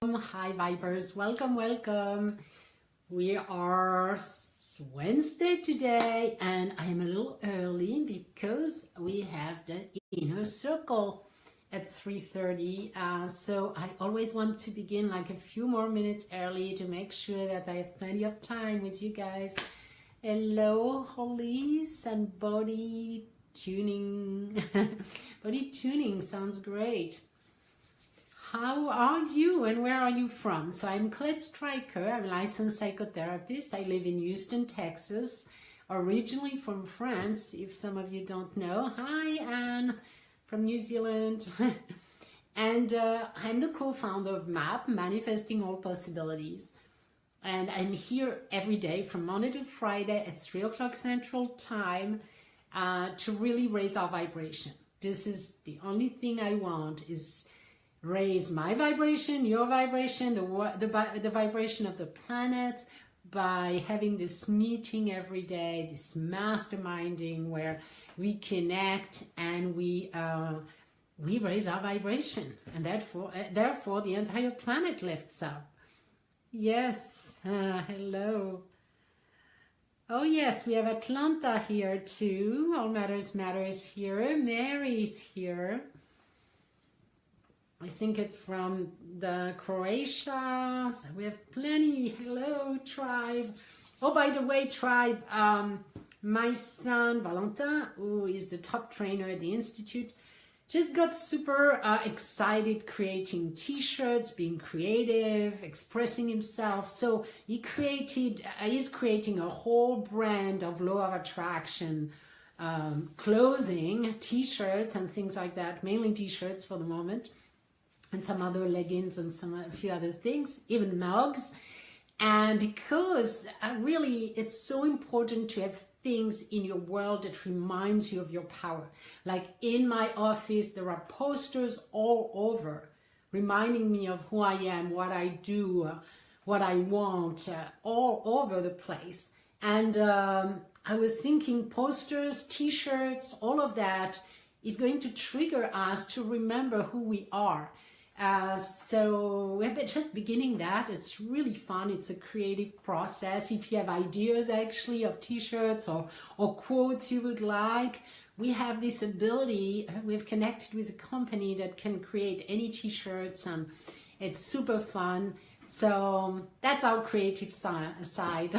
Hi Vibers, welcome. We are Wednesday today and I'm a little early because we have the inner circle at 3:30. So I always want to begin like a few more minutes early to make sure that I have plenty of time with you guys. Hello, holies and body tuning. Body tuning sounds great. How are you and where are you from? So I'm Colette Stryker. I'm a licensed psychotherapist. I live in Houston, Texas, originally from France, if some of you don't know. Hi, Anne from New Zealand. And I'm the co-founder of MAP, Manifesting All Possibilities. And I'm here every day from Monday to Friday at 3 o'clock Central Time to really raise our vibration. This is the only thing I want is raise my vibration, your vibration, the vibration of the planet by having this meeting every day, this masterminding where we connect and we raise our vibration, and therefore the entire planet lifts up. Yes, hello. Oh yes, we have Atlanta here too. All Matters here. Mary's here. I think it's from the Croatia. So we have plenty. Hello, tribe. Oh, by the way, tribe, my son, Valentin, who is the top trainer at the Institute, just got super excited creating t-shirts, being creative, expressing himself. So he's creating a whole brand of law of attraction clothing, t-shirts and things like that, mainly t-shirts for the moment, and some other leggings and a few other things, even mugs. And because really it's so important to have things in your world that reminds you of your power. Like in my office, there are posters all over reminding me of who I am, what I do, what I want, all over the place. And I was thinking posters, t-shirts, all of that is going to trigger us to remember who we are. So we're just beginning that. It's really fun. It's a creative process. If you have ideas actually of t-shirts or quotes you would like, we have this ability. We've connected with a company that can create any t-shirts and it's super fun. So that's our creative side.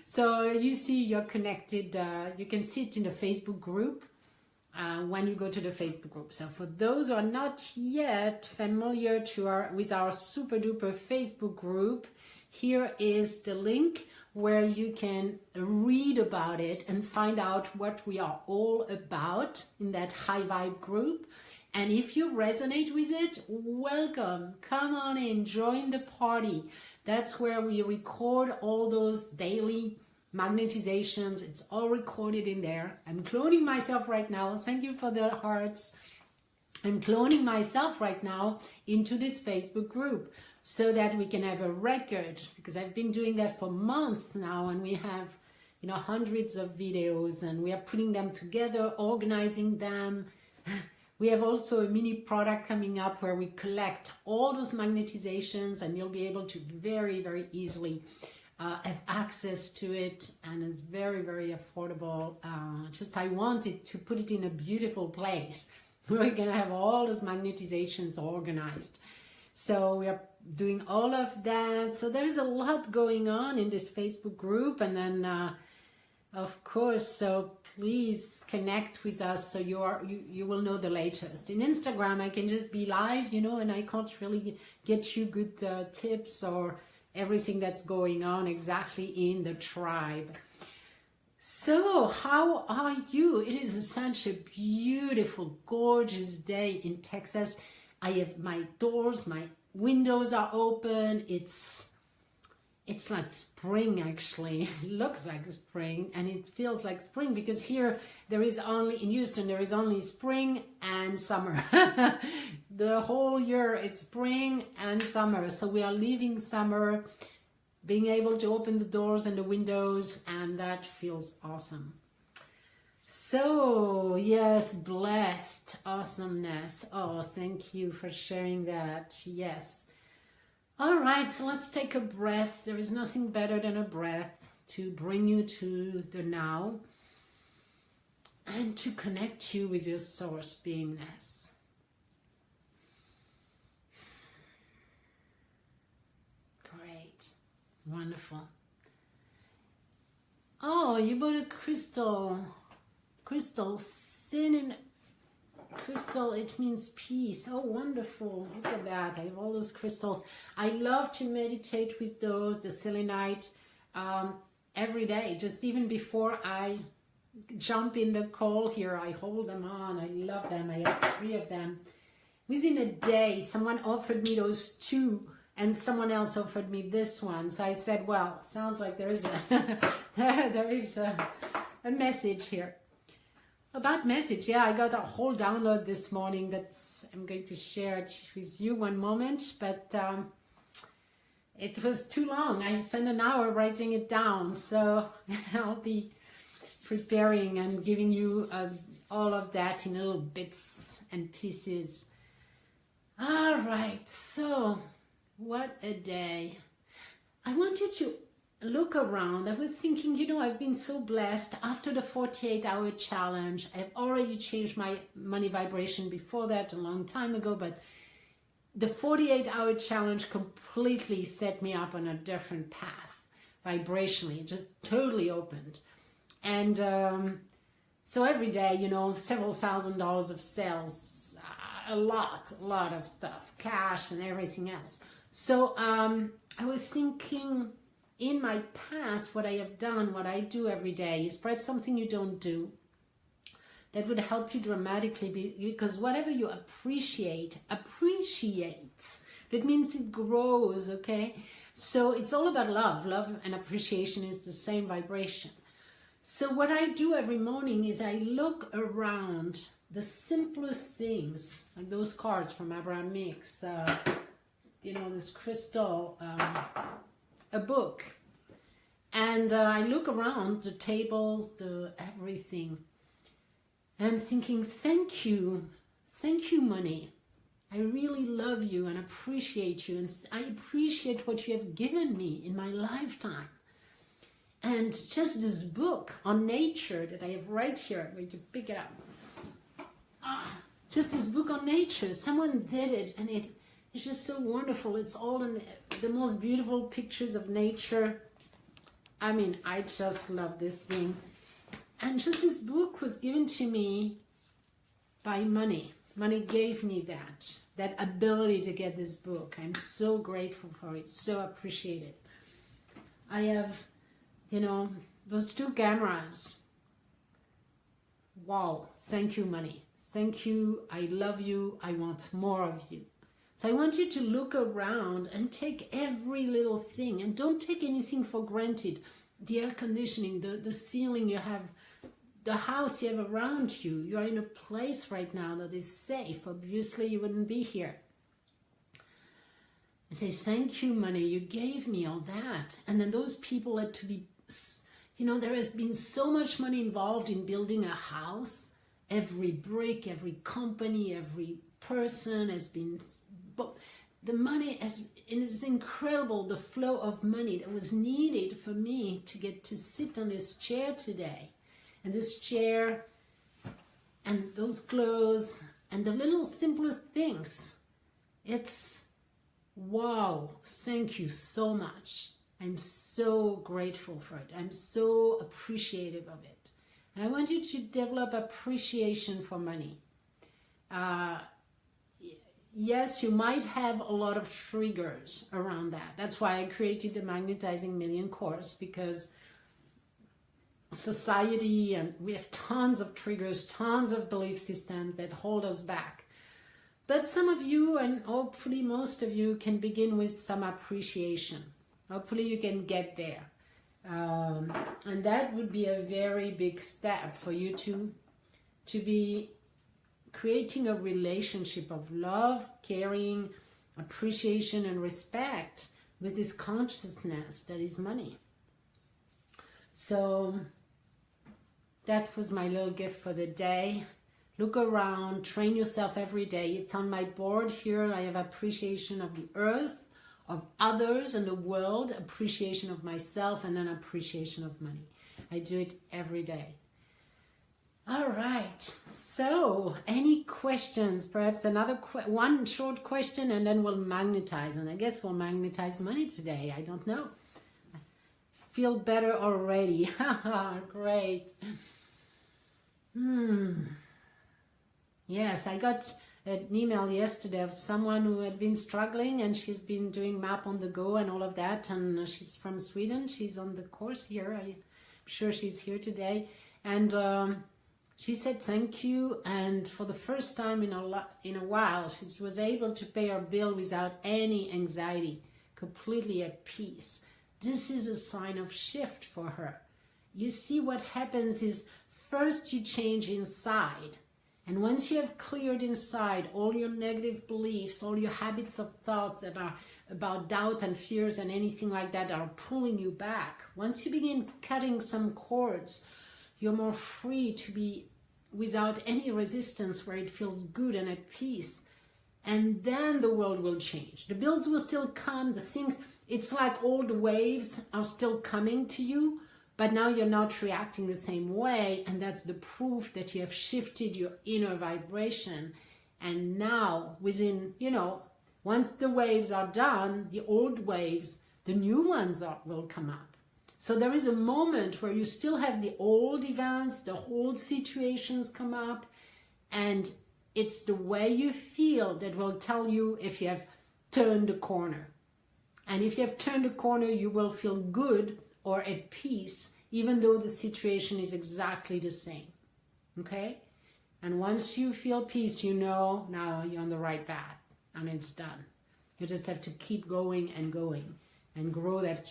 So you see you're connected. You can see it in the Facebook group. When you go to the Facebook group. So for those who are not yet familiar with our super duper Facebook group, here is the link where you can read about it and find out what we are all about in that high vibe group. And if you resonate with it, welcome, come on in, join the party. That's where we record all those daily magnetizations. It's all recorded in there. I'm cloning myself right now. Thank you for the hearts. I'm cloning myself right now into this Facebook group so that we can have a record, because I've been doing that for months now, and we have hundreds of videos and we are putting them together, organizing them. We have also a mini product coming up where we collect all those magnetizations, and you'll be able to very, very easily have access to it, and it's very, very affordable. I wanted to put it in a beautiful place. We're gonna have all those magnetizations organized. So we are doing all of that. So there's a lot going on in this Facebook group, and then of course, so please connect with us so you will know the latest. In Instagram, I can just be live, and I can't really get you good tips or everything that's going on exactly in the tribe. So how are you? It is such a beautiful, gorgeous day in Texas. I have my doors, my windows are open. It's like spring, actually. It looks like spring and it feels like spring, because here in Houston there is only spring and summer. The whole year it's spring and summer. So we are leaving summer, being able to open the doors and the windows, and that feels awesome. So yes, blessed, awesomeness. Oh, thank you for sharing that. Yes. All right, so let's take a breath. There is nothing better than a breath to bring you to the now and to connect you with your source beingness. Great. Wonderful. Oh, you bought a crystal. Crystal, sin and crystal, it means peace. Oh, wonderful. Look at that. I have all those crystals. I love to meditate with those, the selenite, every day. Just even before I jump in the call here, I hold them on. I love them. I have 3 of them. Within a day, someone offered me those 2, and someone else offered me this one. So I said, well, sounds like there is a there is a message here. About message, yeah, I got a whole download this morning that's I'm going to share it with you one moment, but it was too long. I spent an hour writing it down, so I'll be preparing and giving you all of that in little bits and pieces. All right, so what a day. I want you to look around. I was thinking, you know, I've been so blessed. After the 48-hour challenge, I've already changed my money vibration before that a long time ago, but the 48-hour challenge completely set me up on a different path vibrationally. It just totally opened. And so every day, you know, several $1,000s of sales, a lot of stuff, cash and everything else. So I was thinking, in my past, what I have done, what I do every day is perhaps something you don't do that would help you dramatically, because whatever you appreciates. That means it grows, okay? So it's all about love. Love and appreciation is the same vibration. So what I do every morning is I look around the simplest things, like those cards from Abraham Mix, you know, this crystal, a book, and I look around the tables, the everything, and I'm thinking, thank you money. I really love you and appreciate you, and I appreciate what you have given me in my lifetime. And just this book on nature that I have right here, I'm going to pick it up. Just this book on nature, someone did it, and it's just so wonderful. It's all in the most beautiful pictures of nature. I mean, I just love this thing. And just this book was given to me by money. Money gave me that ability to get this book. I'm so grateful for it, so appreciated. I have, you know, those 2 cameras. Wow, thank you, money. Thank you, I love you, I want more of you. So I want you to look around and take every little thing, and don't take anything for granted. The air conditioning, the ceiling you have, the house you have around you. You are in a place right now that is safe. Obviously, you wouldn't be here. And say, thank you, money. You gave me all that. And then those people had to be, you know, there has been so much money involved in building a house. Every brick, every company, every person has been, but the money has, it is incredible, the flow of money that was needed for me to get to sit on this chair today. And this chair and those clothes and the little simplest things. It's wow, thank you so much. I'm so grateful for it. I'm so appreciative of it. And I want you to develop appreciation for money. Yes, you might have a lot of triggers around that. That's why I created the Magnetizing Million course, because society, and we have tons of triggers, tons of belief systems that hold us back. But some of you, and hopefully most of you, can begin with some appreciation. Hopefully you can get there. And that would be a very big step for you to be creating a relationship of love, caring, appreciation, and respect with this consciousness that is money. So that was my little gift for the day. Look around, train yourself every day. It's on my board here. I have appreciation of the earth, of others and the world, appreciation of myself, and then appreciation of money. I do it every day. All right, so any questions? Perhaps another one short question, and then we'll magnetize. And I guess we'll magnetize money today. I don't know. I feel better already. Great. Yes, I got an email yesterday of someone who had been struggling, and she's been doing map on the go and all of that. And she's from Sweden. She's on the course here. I'm sure she's here today. And she said thank you, and for the first time in a while, she was able to pay her bill without any anxiety, completely at peace. This is a sign of shift for her. You see, what happens is first you change inside, and once you have cleared inside all your negative beliefs, all your habits of thoughts that are about doubt and fears and anything like that are pulling you back, once you begin cutting some cords, you're more free to be without any resistance, where it feels good and at peace. And then the world will change. The bills will still come, the things, it's like old waves are still coming to you, but now you're not reacting the same way. And that's the proof that you have shifted your inner vibration. And now within, once the waves are done, the old waves, the new ones will come up. So there is a moment where you still have the old events, the old situations come up, and it's the way you feel that will tell you if you have turned a corner. And if you have turned a corner, you will feel good or at peace, even though the situation is exactly the same. Okay? And once you feel peace, now you're on the right path, and it's done. You just have to keep going and grow that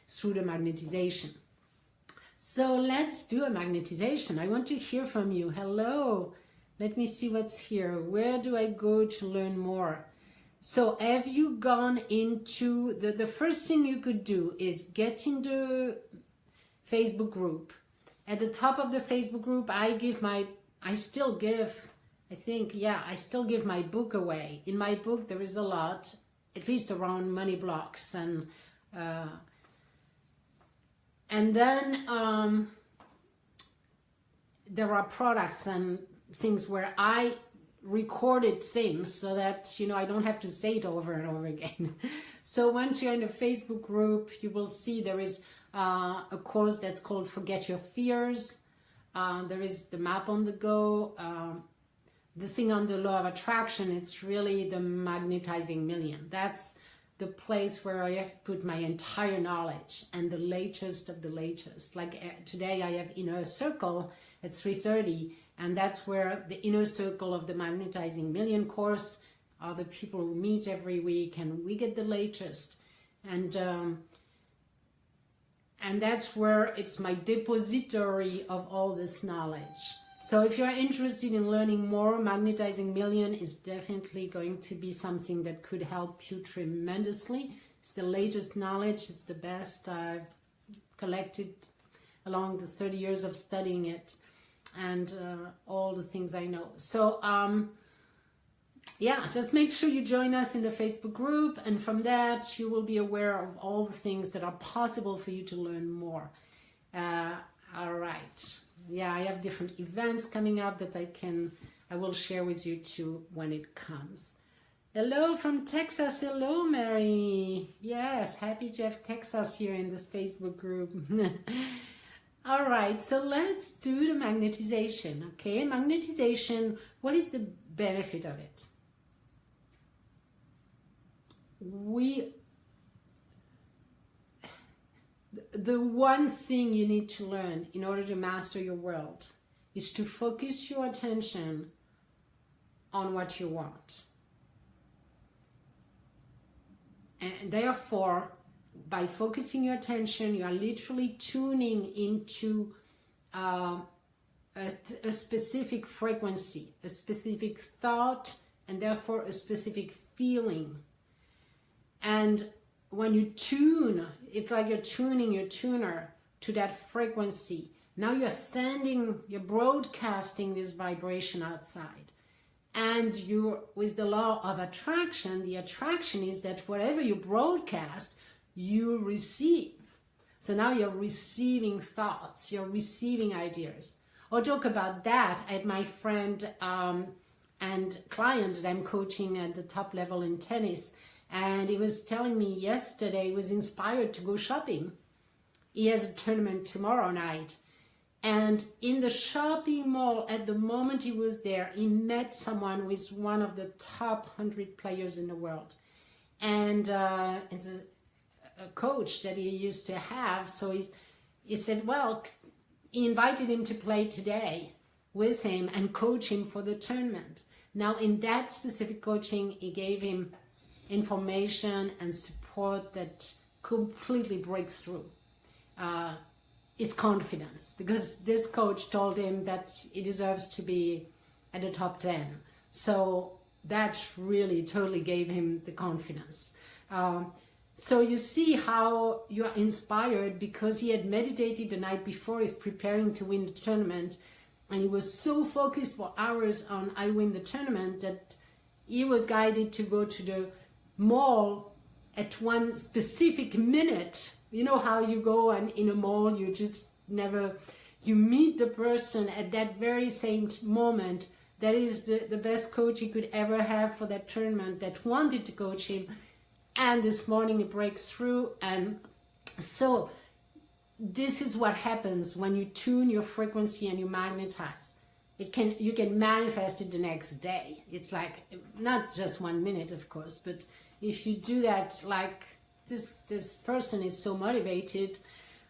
through the magnetization. So let's do a magnetization. I want to hear from you. Hello. Let me see what's here. Where do I go to learn more? So have you gone into the first thing you could do is get in the Facebook group. At the top of the Facebook group, I still give my book away. In my book, there is a lot, at least around money blocks, and then there are products and things where I recorded things so that I don't have to say it over and over again. So once you're in the Facebook group, you will see there is a course that's called Forget Your Fears. There is the map on the go. The thing on the law of attraction, it's really the Magnetizing Million. That's the place where I have put my entire knowledge and the latest of the latest. Like today I have Inner Circle at 3:30, and that's where the Inner Circle of the Magnetizing Million course are the people who meet every week, and we get the latest. And that's where it's my depository of all this knowledge. So if you're interested in learning more, Magnetizing Million is definitely going to be something that could help you tremendously. It's the latest knowledge. It's the best I've collected along the 30 years of studying it, and all the things I know. So yeah, just make sure you join us in the Facebook group, and from that you will be aware of all the things that are possible for you to learn more. All right. Yeah, I have different events coming up that I will share with you too when it comes. Hello from Texas. Hello, Mary. Yes, happy to have Texas here in this Facebook group. All right, so let's do the magnetization, okay? Magnetization, what is the benefit of it? The one thing you need to learn in order to master your world is to focus your attention on what you want. And therefore, by focusing your attention, you are literally tuning into a specific frequency, a specific thought, and therefore a specific feeling. And when you tune, it's like you're tuning your tuner to that frequency. Now you're broadcasting this vibration outside. And you, with the law of attraction, the attraction is that whatever you broadcast, you receive. So now you're receiving thoughts, you're receiving ideas. I'll talk about that. I had my friend and client that I'm coaching at the top level in tennis, and he was telling me yesterday he was inspired to go shopping. He has a tournament tomorrow night. And in the shopping mall, at the moment he was there, he met someone who is one of the top 100 players in the world. And it's a coach that he used to have. So he said, well, he invited him to play today with him and coach him for the tournament. Now, in that specific coaching, he gave him information and support that completely breaks through his confidence, because this coach told him that he deserves to be at the top 10. So that really totally gave him the confidence. So you see how you are inspired, because he had meditated the night before. He's preparing to win the tournament, and he was so focused for hours on I win the tournament that he was guided to go to the mall at one specific minute. You know how you go and in a mall you just never, you meet the person at that very same moment. That is the best coach he could ever have for that tournament, that wanted to coach him. And this morning it breaks through. And so this is what happens when you tune your frequency and you magnetize. You can manifest it the next day. It's like not just 1 minute, of course, but if you do that, like this person is so motivated,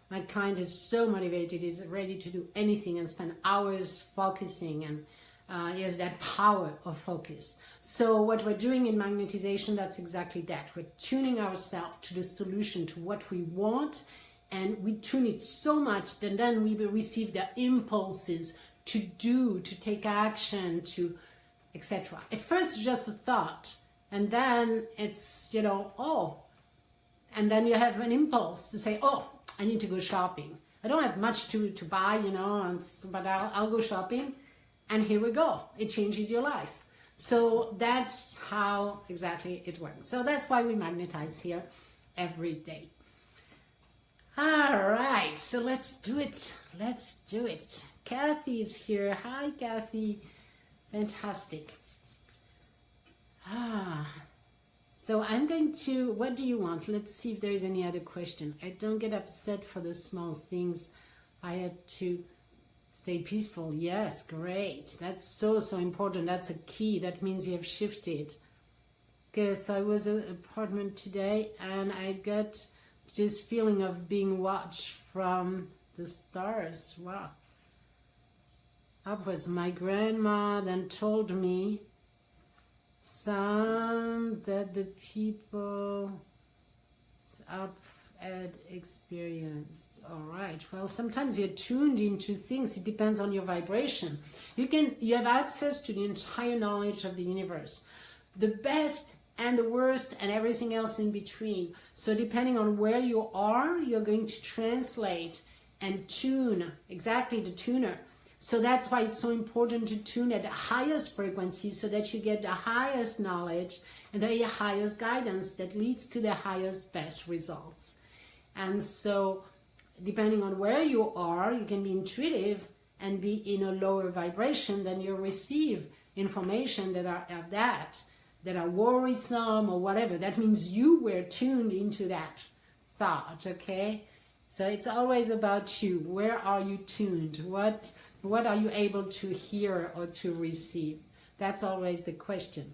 my client is so motivated, he's ready to do anything and spend hours focusing, and he has that power of focus. So what we're doing in magnetization, that's exactly that. We're tuning ourselves to the solution, to what we want, and we tune it so much that then we will receive the impulses to do, to take action, to etc. At first just a thought, and then it's, and then you have an impulse to say, oh, I need to go shopping. I don't have much to buy, but I'll go shopping. And here we go. It changes your life. So that's how exactly it works. So that's why we magnetize here every day. All right, so let's do it. Let's do it. Kathy's here. Hi, Kathy. Fantastic. So I'm going to, what do you want? Let's see if there is any other question. I don't get upset for the small things. I had to stay peaceful. Yes, great. That's so important. That's a key. That means you have shifted. Because I was at an apartment today and I got this feeling of being watched from the stars. Wow. Upwards. My grandma then told me some that the people up had experienced. All right. Well, sometimes you're tuned into things. It depends on your vibration. You have access to the entire knowledge of the universe, the best and the worst and everything else in between. So depending on where you are, you're going to translate and tune, exactly the tuner. So that's why it's so important to tune at the highest frequency, so that you get the highest knowledge and the highest guidance that leads to the highest, best results. And so depending on where you are, you can be intuitive and be in a lower vibration, then you receive information that are worrisome or whatever. That means you were tuned into that thought, okay? So it's always about you. Where are you tuned? What are you able to hear or to receive? That's always the question.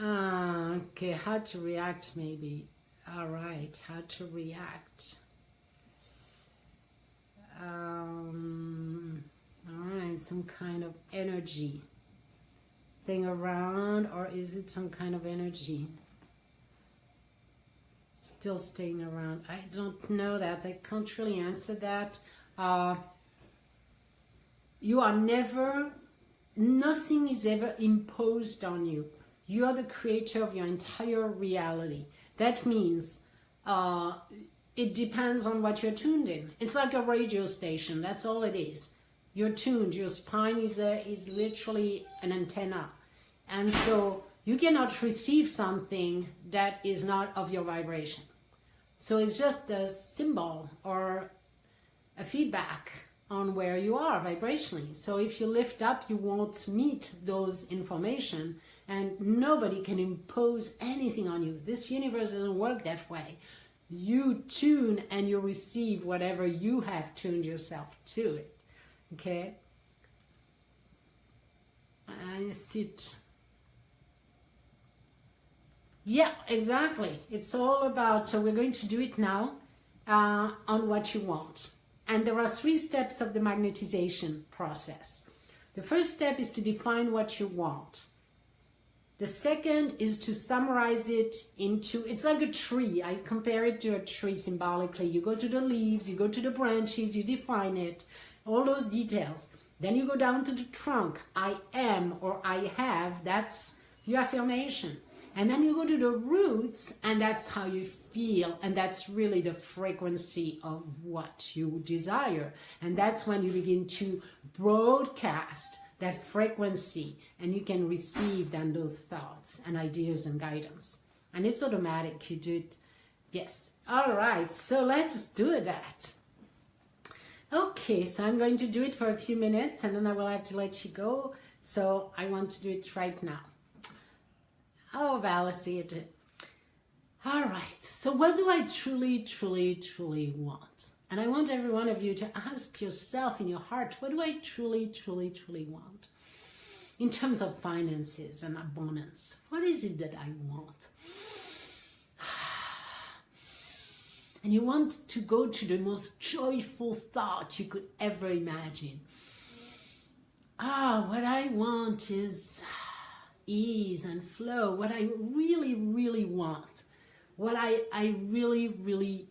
Okay, how to react maybe. All right, how to react. All right, some kind of energy thing around, or is it some kind of energy still staying around? I don't know that. I can't really answer that. You are never, nothing is ever imposed on you. You are the creator of your entire reality. That means it depends on what you're tuned in. It's like a radio station. That's all it is. you're tuned. Your spine is literally an antenna. And so you cannot receive something that is not of your vibration. So it's just a symbol or a feedback on where you are vibrationally. So if you lift up, you won't meet those information, and nobody can impose anything on you. This universe doesn't work that way. You tune and you receive whatever you have tuned yourself to it. Okay? I sit. Yeah, exactly. It's all about, so we're going to do it now on what you want. And there are 3 steps of the magnetization process. The first step is to define what you want. The second is to summarize it into, it's like a tree. I compare it to a tree symbolically. You go to the leaves, you go to the branches, you define it, all those details. Then you go down to the trunk. I am or I have, that's your affirmation. And then you go to the roots, and that's how you feel, and that's really the frequency of what you desire. And that's when you begin to broadcast that frequency, and you can receive then those thoughts and ideas and guidance. And it's automatic, you do it. Yes. All right, so let's do that. Okay, so I'm going to do it for a few minutes, and then I will have to let you go. So I want to do it right now. Oh, Val, I see it. All right. So what do I truly, truly, truly want? And I want every one of you to ask yourself in your heart, what do I truly, truly, truly want? In terms of finances and abundance, what is it that I want? And you want to go to the most joyful thought you could ever imagine. What I want is ease and flow. What I really, really want, what I really, really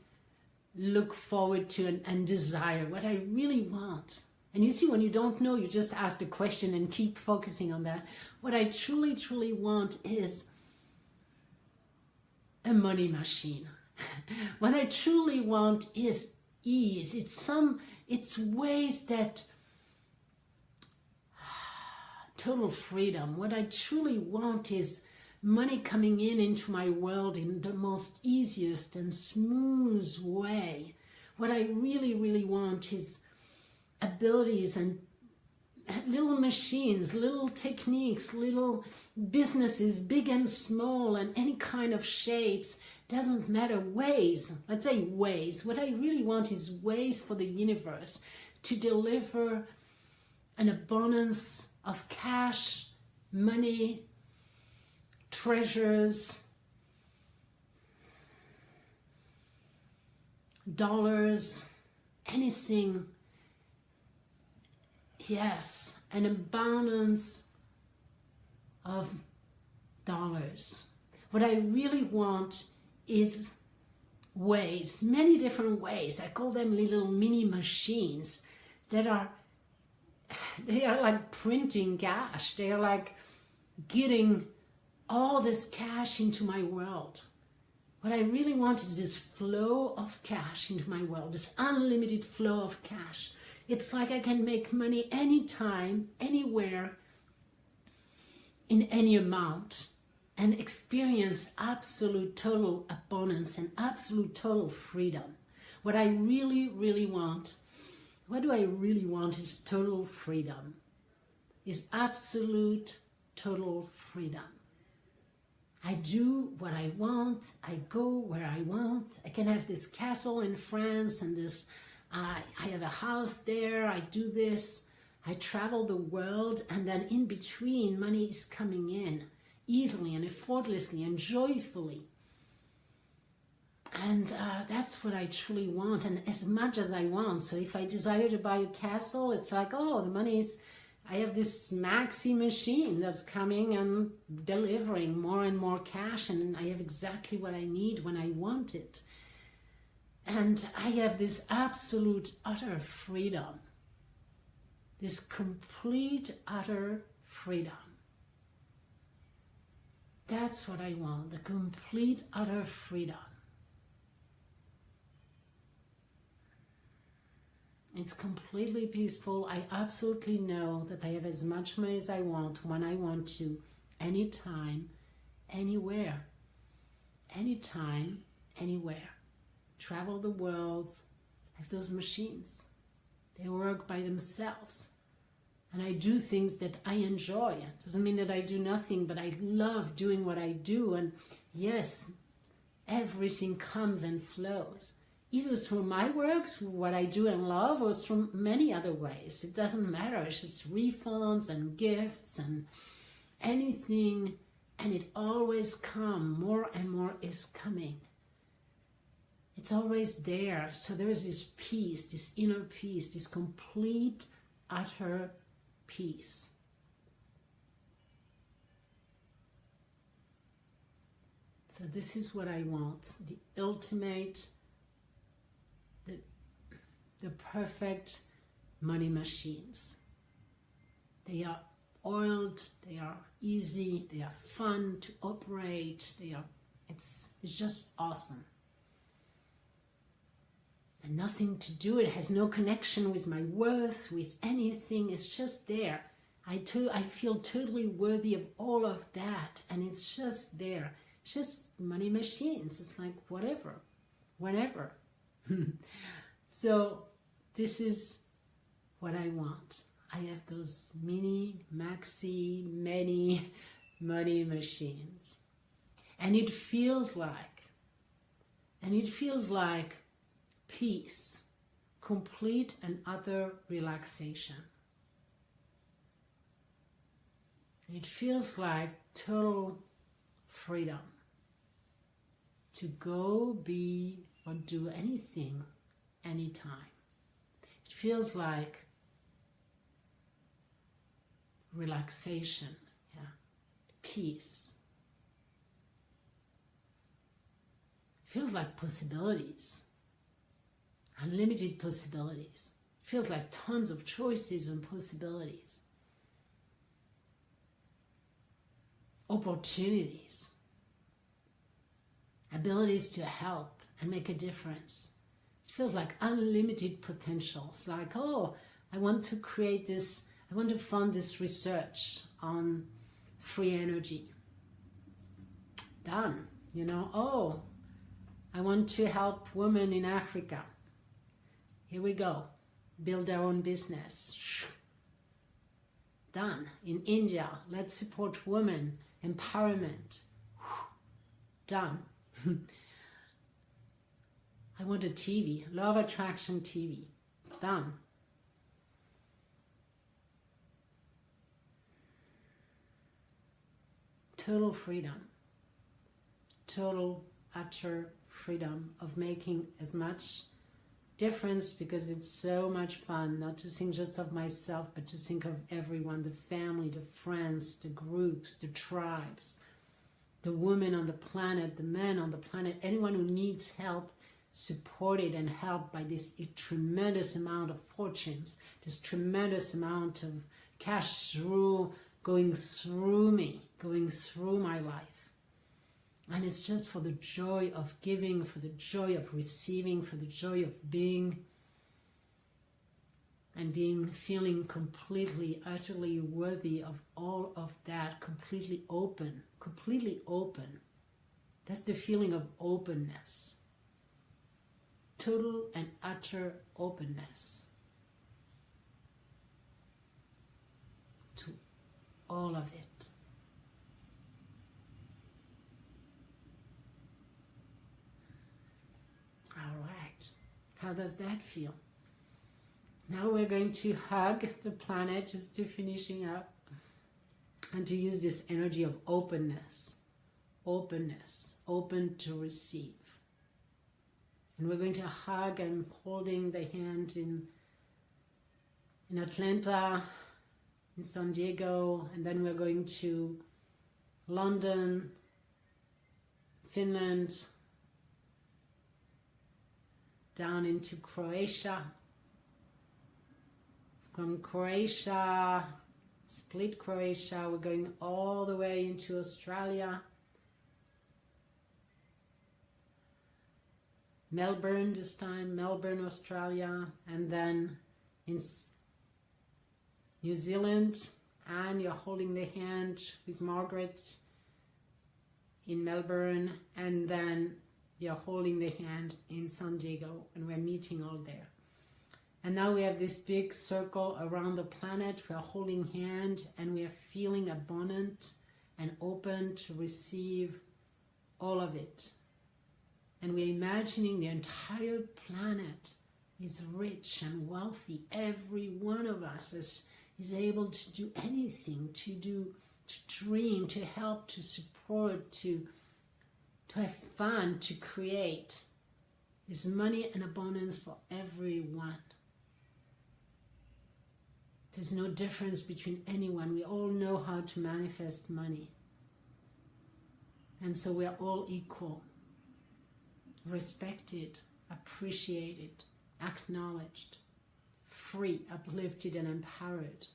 look forward to and desire, what I really want. And you see, when you don't know, you just ask the question and keep focusing on that. What I truly, truly want is a money machine. What I truly want is ease. It's ways that total freedom. What I truly want is money coming into my world in the most easiest and smooth way. What I really, really want is abilities and little machines, little techniques, little businesses, big and small, and any kind of shapes. Doesn't matter, ways. Let's say ways. What I really want is ways for the universe to deliver an abundance of cash, money, treasures, dollars, anything. Yes, an abundance of dollars. What I really want is ways, many different ways. I call them little mini machines that are like printing cash. They are like getting all this cash into my world. What I really want is this flow of cash into my world, this unlimited flow of cash. It's like I can make money anytime, anywhere, in any amount, and experience absolute total abundance and absolute total freedom. What I really, really want, what do I really want is total freedom, is absolute total freedom. I do what I want, I go where I want. I can have this castle in France and this, I have a house there, I do this, I travel the world, and then in between money is coming in easily and effortlessly and joyfully. And that's what I truly want, and as much as I want. So if I desire to buy a castle, it's like, oh, the money is, I have this maxi machine that's coming and delivering more and more cash, and I have exactly what I need when I want it. And I have this absolute, utter freedom, this complete, utter freedom. That's what I want, the complete, utter freedom. It's completely peaceful. I absolutely know that I have as much money as I want, when I want to, anytime, anywhere. Anytime, anywhere. Travel the world. I have those machines. They work by themselves. And I do things that I enjoy. It doesn't mean that I do nothing, but I love doing what I do. And yes, everything comes and flows. Either through my work, through what I do and love, or through many other ways. It doesn't matter. It's just refunds and gifts and anything. And it always comes. More and more is coming. It's always there. So there is this peace, this inner peace, this complete, utter peace. So this is what I want. The ultimate, the perfect money machines. They are oiled, they are easy, they are fun to operate, it's just awesome. And nothing to do, it has no connection with my worth, with anything, it's just there. I feel totally worthy of all of that, and it's just there. It's just money machines, it's like whatever, whenever. So this is what I want. I have those mini, maxi, many money machines. And it feels like peace, complete and utter relaxation. It feels like total freedom to go, be, or do anything, anytime. It feels like relaxation, peace. It feels like possibilities, unlimited possibilities. It feels like tons of choices and possibilities, opportunities, abilities to help and make a difference. It feels like unlimited potential. It's like, oh, I want to create this, I want to fund this research on free energy. Done. Oh, I want to help women in Africa. Here we go. Build their own business. Done. In India, let's support women, empowerment. Done. I want a TV, law of attraction TV. Done. Total freedom. Total, utter freedom of making as much difference, because it's so much fun not to think just of myself, but to think of everyone, the family, the friends, the groups, the tribes, the women on the planet, the men on the planet, anyone who needs help, supported and helped by this tremendous amount of fortunes, this tremendous amount of cash going through me, going through my life. And it's just for the joy of giving, for the joy of receiving, for the joy of being, and feeling completely, utterly worthy of all of that, completely open, completely open. That's the feeling of openness. Total and utter openness to all of it. All right, how does that feel? Now we're going to hug the planet, just to finishing up, and to use this energy of openness, openness, open to receive. And we're going to hug. I'm holding the hand in Atlanta, in San Diego, and then we're going to London, Finland, down into Croatia. From Croatia, split Croatia, we're going all the way into Australia. Melbourne this time, Melbourne, Australia, and then in New Zealand, and you're holding the hand with Margaret in Melbourne, and then you're holding the hand in San Diego, and we're meeting all there. And now we have this big circle around the planet. We are holding hand, and we are feeling abundant and open to receive all of it. And we're imagining the entire planet is rich and wealthy. Every one of us is able to do anything, to dream, to help, to support, to have fun, to create. There's money and abundance for everyone. There's no difference between anyone. We all know how to manifest money. And so we are all equal, respected, appreciated, acknowledged, free, uplifted, and empowered.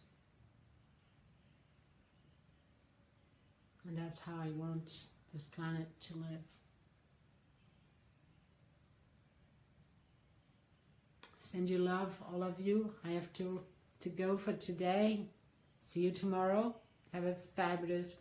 And that's how I want this planet to live. Send you love, all of you. I have to go for today. See you tomorrow. Have a fabulous